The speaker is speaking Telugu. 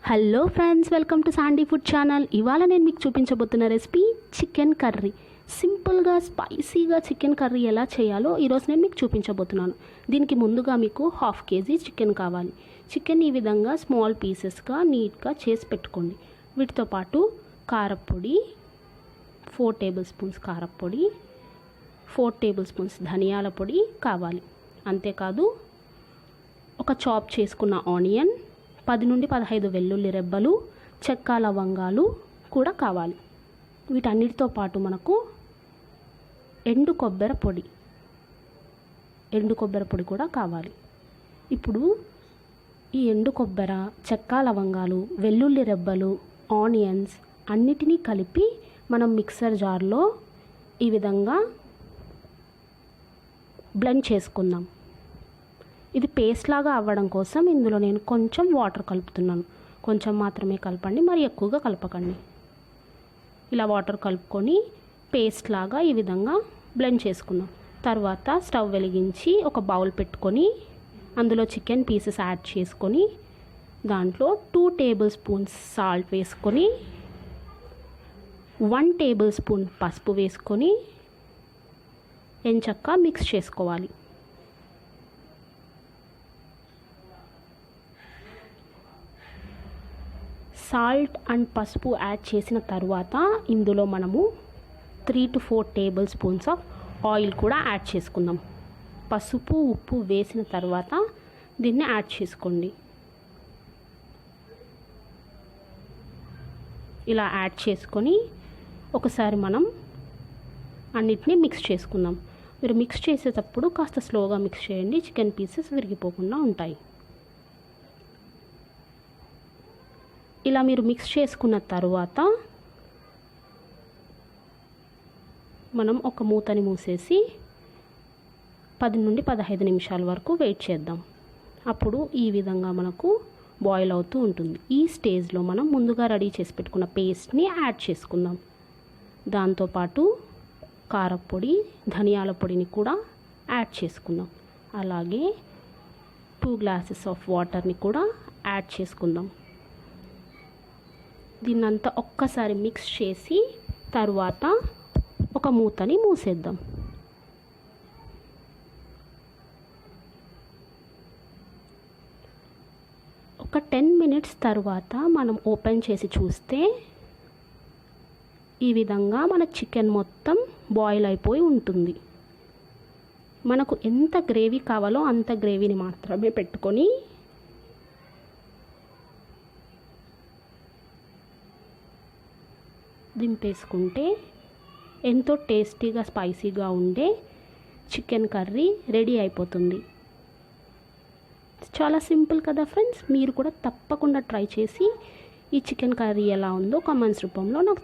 Hello friends, welcome to Sandy food channel. ఇవాళ నేను మీకు చూపించబోతున్న రెసిపీ చికెన్ కర్రీ. సింపుల్గా స్పైసీగా చికెన్ కర్రీ ఎలా చేయాలో ఈరోజు నేను మీకు చూపించబోతున్నాను. దీనికి ముందుగా మీకు 1/2 kg చికెన్ కావాలి. చికెన్ ఈ విధంగా స్మాల్ పీసెస్గా నీట్గా చేసి పెట్టుకోండి. వీటితో పాటు కారపొడి 4 tablespoons కారపొడి, 4 tablespoons ధనియాల పొడి కావాలి. అంతేకాదు ఒక చాప్ చేసుకున్న ఆనియన్, 10 నుండి 15 వెల్లుల్లి రెబ్బలు, చెక్క లవంగాలు కూడా కావాలి. వీటన్నిటితో పాటు మనకు ఎండు కొబ్బరి పొడి కూడా కావాలి. ఇప్పుడు ఈ ఎండు కొబ్బరి, చెక్క లవంగాలు, వెల్లుల్లి రెబ్బలు, ఆనియన్స్ అన్నిటినీ కలిపి మనం మిక్సర్ జార్లో ఈ విధంగా బ్లెండ్ చేసుకుందాం. ఇది పేస్ట్ లాగా అవ్వడం కోసం ఇందులో నేను కొంచెం వాటర్ కలుపుతున్నాను. కొంచెం మాత్రమే కలపండి, మరి ఎక్కువగా కలపకండి. ఇలా వాటర్ కలుపుకొని పేస్ట్ లాగా ఈ విధంగా బ్లెండ్ చేసుకుందాం. తర్వాత స్టవ్ వెలిగించి ఒక బౌల్ పెట్టుకొని అందులో చికెన్ పీసెస్ యాడ్ చేసుకొని దాంట్లో 2 tablespoons సాల్ట్ వేసుకొని 1 tablespoon పసుపు వేసుకొని ఎంచక్కా మిక్స్ చేసుకోవాలి. సాల్ట్ అండ్ పసుపు యాడ్ చేసిన తర్వాత ఇందులో మనము 3 to 4 tablespoons ఆఫ్ ఆయిల్ కూడా యాడ్ చేసుకుందాం. పసుపు ఉప్పు వేసిన తర్వాత దీన్ని యాడ్ చేసుకోండి. ఇలా యాడ్ చేసుకొని ఒకసారి మనం అన్నిటినీ మిక్స్ చేసుకుందాం. మీరు మిక్స్ చేసేటప్పుడు కాస్త స్లోగా మిక్స్ చేయండి, చికెన్ పీసెస్ విరిగిపోకుండా ఉంటాయి. ఇలా మీరు మిక్స్ చేసుకున్న తర్వాత మనం ఒక మూతని మూసేసి 10 నుండి 15 నిమిషాల వరకు వెయిట్ చేద్దాం. అప్పుడు ఈ విధంగా మనకు బాయిల్ అవుతూ ఉంటుంది. ఈ స్టేజ్లో మనం ముందుగా రెడీ చేసి పెట్టుకున్న పేస్ట్ని యాడ్ చేసుకుందాం. దాంతోపాటు కారపొడి, ధనియాల పొడిని కూడా యాడ్ చేసుకుందాం. అలాగే 2 glasses ఆఫ్ వాటర్ని కూడా యాడ్ చేసుకుందాం. దీన్నంతా ఒక్కసారి మిక్స్ చేసి తర్వాత ఒక మూతని మూసేద్దాం. ఒక 10 minutes తర్వాత మనం ఓపెన్ చేసి చూస్తే ఈ విధంగా మన చికెన్ మొత్తం బాయిల్ అయిపోయి ఉంటుంది. మనకు ఎంత గ్రేవీ కావాలో అంత గ్రేవీని మాత్రమే పెట్టుకొని దింపేసుకుంటే ఎంతో టేస్టీగా స్పైసీగా ఉండే చికెన్ కర్రీ రెడీ అయిపోతుంది. చాలా సింపుల్ కదా ఫ్రెండ్స్. మీరు కూడా తప్పకుండా ట్రై చేసి ఈ చికెన్ కర్రీ ఎలా ఉందో కామెంట్స్ రూపంలో నాకు